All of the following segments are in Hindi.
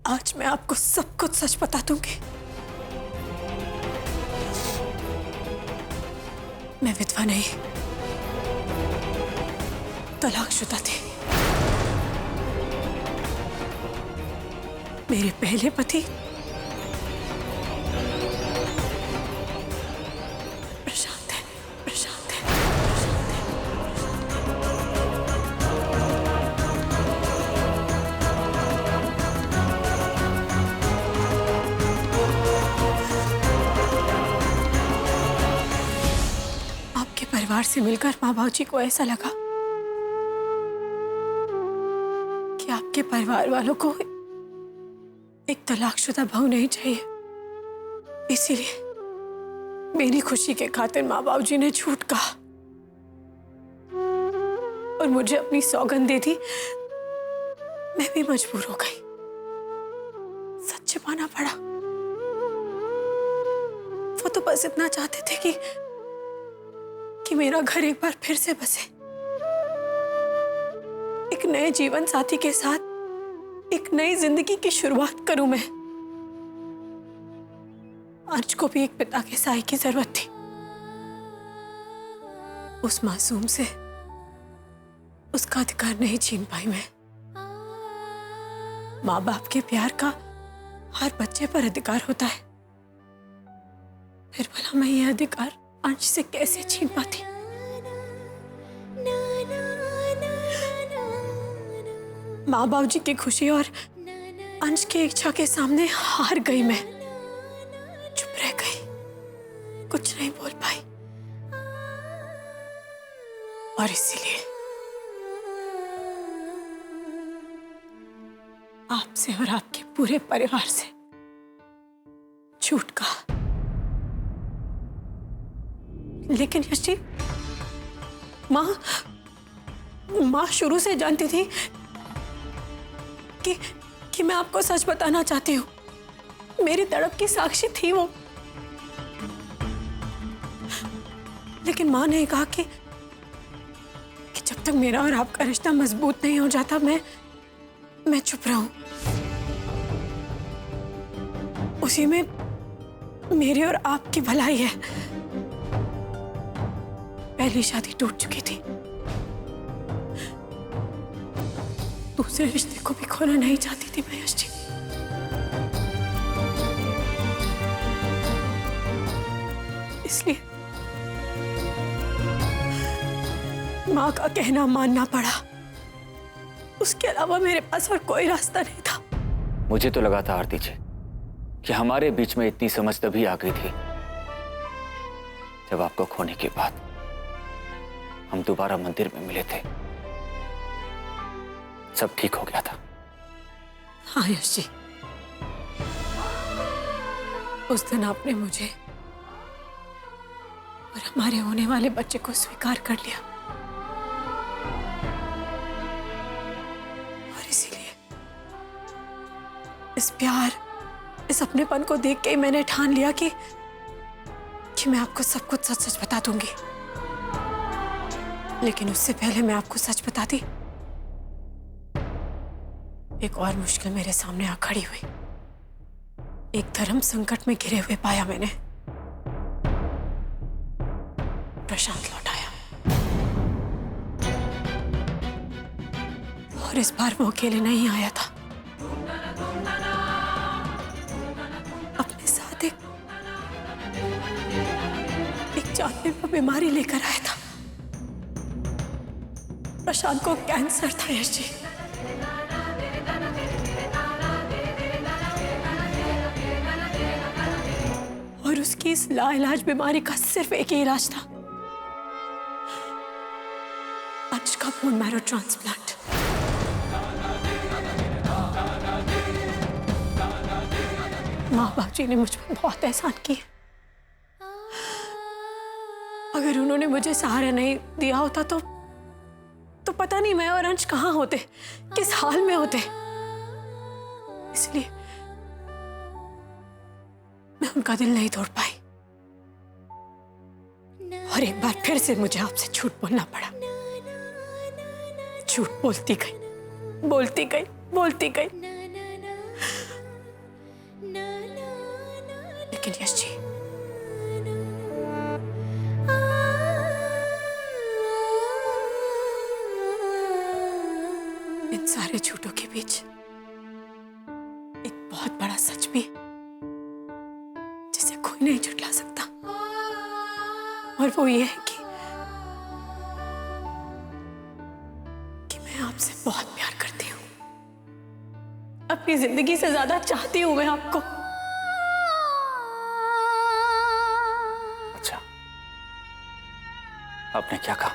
आज मैं आपको सब कुछ सच बता दूंगी। मैं विधवा नहीं, तलाकशुदा थी। मेरे पहले पति प्रशांत है, प्रशांत है, प्रशांत है। आपके परिवार से मिलकर माँ बाबू जी को ऐसा लगा कि आपके परिवार वालों को एक तलाकशुदा बहू नहीं चाहिए, इसीलिए मेरी खुशी के खातिर माँ बाबू जी ने झूठ कहा और मुझे अपनी सौगंध दे दी। मैं भी मजबूर हो गई, सच छिपाना पड़ा। वो तो बस इतना चाहते थे कि मेरा घर एक बार फिर से बसे, एक नए जीवन साथी के साथ एक नई जिंदगी की शुरुआत करूं मैं। अर्ज को भी एक पिता के साय की जरूरत थी। उस मासूम से उसका अधिकार नहीं छीन पाई मैं। माँ बाप के प्यार का हर बच्चे पर अधिकार होता है, फिर भला मैं यह अधिकार अंश से कैसे छीन पाती। माँ बाबू जी की खुशी और अंश की इच्छा के सामने हार गई मैं, चुप रह गई, कुछ नहीं बोल पाई। और इसीलिए आपसे और आपके पूरे परिवार से झूठ कहा। लेकिन यश जी, माँ शुरू से जानती थी कि मैं आपको सच बताना चाहती हूँ। मेरी तड़प की साक्षी थी वो। लेकिन माँ ने कहा कि जब तक मेरा और आपका रिश्ता मजबूत नहीं हो जाता मैं चुप रहूं। उसी में मेरी और आपकी भलाई है। पहली शादी टूट चुकी थी, दूसरे रिश्ते को भी खोना नहीं चाहती थी मैं यश जी। इसलिए माँ का कहना मानना पड़ा। उसके अलावा मेरे पास और कोई रास्ता नहीं था। मुझे तो लगा था आरती जी कि हमारे बीच में इतनी समझ तभी आ गई थी जब आपको खोने के बाद हम दोबारा मंदिर में मिले थे, सब ठीक हो गया था। हाँ यश जी, उस दिन आपने मुझे और हमारे होने वाले बच्चे को स्वीकार कर लिया और इसीलिए इस प्यार, इस अपनेपन को देख के ही मैंने ठान लिया कि मैं आपको सब कुछ सच सच बता दूंगी। लेकिन उससे पहले मैं आपको सच बता दी, एक और मुश्किल मेरे सामने आ खड़ी हुई। एक धर्म संकट में घिरे हुए पाया मैंने। प्रशांत लौट आया और इस बार वो अकेले नहीं आया था, अपने साथ एक जानलेवा बीमारी लेकर आया था। प्रशांत को कैंसर था यश जी। और उसकी इस लाइलाज बीमारी का सिर्फ एक ही इलाज था, अंश का बोन मैरो ट्रांसप्लांट। माँ बाप जी ने मुझ पर बहुत एहसान किए। अगर उन्होंने मुझे सहारा नहीं दिया होता तो पता नहीं मैं और अंश कहाँ होते, किस हाल में होते। इसलिए मैं उनका दिल नहीं तोड़ पाई और एक बार फिर से मुझे आपसे झूठ बोलना पड़ा। झूठ बोलती गई, बोलती गई, बोलती गई लेकिन यश जी, इन सारे झूठों के बीच एक बहुत बड़ा सच भी है जिसे कोई नहीं झुठला सकता, और वो ये है कि मैं आपसे बहुत प्यार करती हूँ। अपनी जिंदगी से ज्यादा चाहती हूँ मैं आपको। अच्छा, आपने क्या कहा?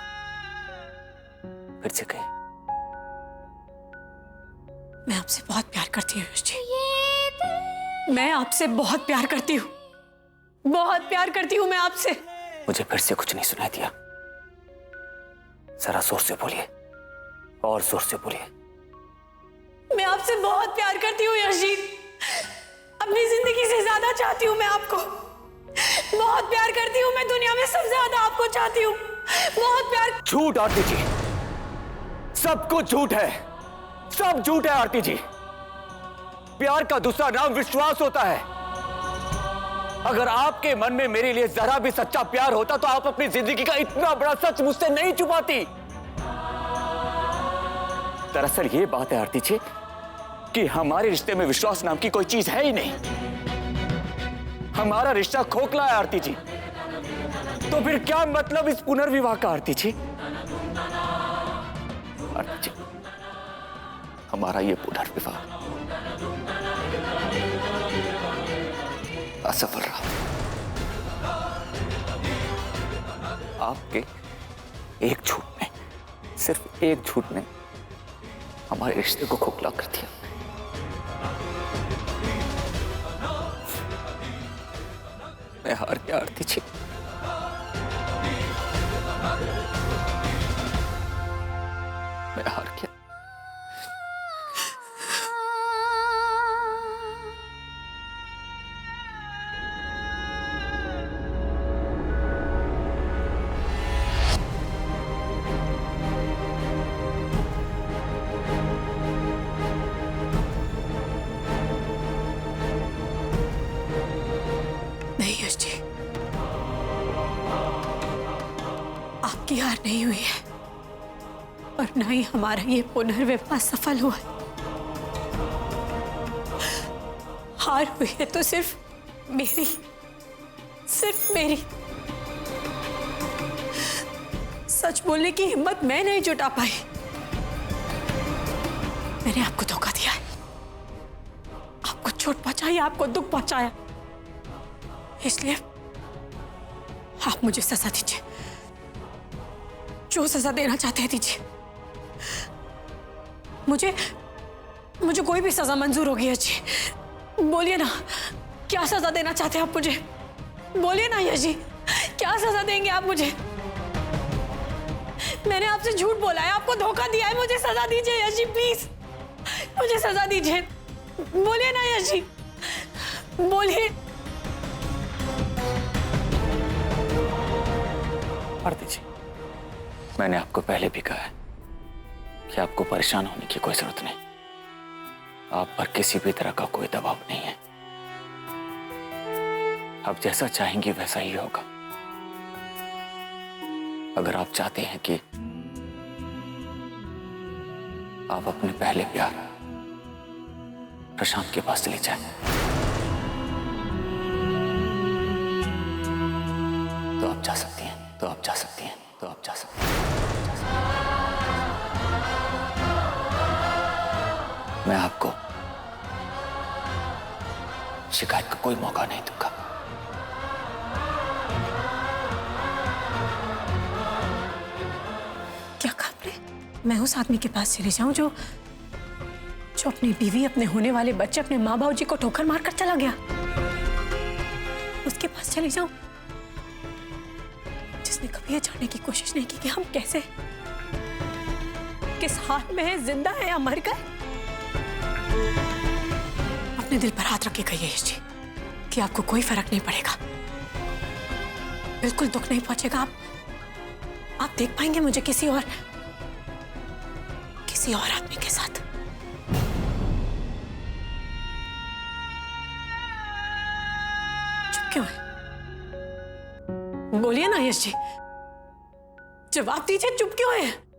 फिर से कही। मैं आपसे बहुत प्यार करती हूँ यश जी, मैं आपसे बहुत प्यार करती हूँ, बहुत प्यार करती हूँ मैं आपसे। मुझे फिर से कुछ नहीं सुनाई दिया, जरा जोर से बोलिए, और जोर से बोलिए। मैं आपसे बहुत प्यार करती हूँ यश जी, अपनी जिंदगी से ज्यादा चाहती हूँ मैं आपको, बहुत प्यार करती हूँ मैं, दुनिया में सबसे ज्यादा आपको चाहती हूँ, बहुत प्यार। झूठ आरती जी, सब कुछ झूठ है, सब झूठ है आरती जी। प्यार का दूसरा नाम विश्वास होता है। अगर आपके मन में मेरे लिए जरा भी सच्चा प्यार होता तो आप अपनी जिंदगी का इतना बड़ा सच मुझसे नहीं छुपाती। दरअसल ये बात है आरती जी कि हमारे रिश्ते में विश्वास नाम की कोई चीज है ही नहीं। हमारा रिश्ता खोखला है आरती जी। तो फिर क्या मतलब इस पुनर्विवाह का आरती जी? आरती जी, हमारा ये पुनर्विवाह असफल रहा। आपके एक झूठ ने, सिर्फ एक झूठ ने हमारे रिश्ते को खोखला कर दिया। मैं हार गया आरती जी, मैं हार गया। नहीं यश जी, आपकी हार नहीं हुई है, और ना ही हमारा ये पुनर्विवाह सफल हुआ है। हार हुई है तो सिर्फ मेरी, सिर्फ मेरी। सच बोलने की हिम्मत मैं नहीं जुटा पाई। मैंने आपको धोखा दिया है, आपको चोट पहुंचाई, आपको दुख पहुंचाया, इसलिए आप मुझे सजा दीजिए, जो सजा देना चाहते हैं दीजिए। मुझे कोई भी सजा मंजूर होगी यश। बोलिए ना, क्या सजा देना चाहते हैं आप मुझे? बोलिए ना यश जी, क्या सजा देंगे आप मुझे? मैंने आपसे झूठ बोला है, आपको धोखा दिया है, मुझे सजा दीजिए यश जी, प्लीज मुझे सजा दीजिए। बोलिए ना यश जी, बोलिए। आरती जी, मैंने आपको पहले भी कहा है कि आपको परेशान होने की कोई जरूरत नहीं। आप पर किसी भी तरह का कोई दबाव नहीं है। आप जैसा चाहेंगी वैसा ही होगा। अगर आप चाहते हैं कि आप अपने पहले प्यार प्रशांत के पास चले जाएं, तो आप जा सकती हैं, तो आप जा सकती हैं, तो आप जा सकती हैं। मैं आपको शिकायत का कोई मौका नहीं दूंगा। क्या कहा आपने? मैं उस आदमी के पास चली जाऊं जो अपनी बीवी, अपने होने वाले बच्चे, अपने माँ बाप जी को ठोकर मारकर चला गया? उसके पास चली जाऊं जिसने कभी ये जानने की कोशिश नहीं की कि हम कैसे, किस हाल में है, जिंदा है या मर गए? अपने दिल पर हाथ रख के कहिए यश जी कि आपको कोई फर्क नहीं पड़ेगा, बिल्कुल दुख नहीं पहुंचेगा। आप देख पाएंगे मुझे किसी और आदमी के साथ। क्यों है? बोलिए ना यश जी, जवाब दीजिए, चुप क्यों है?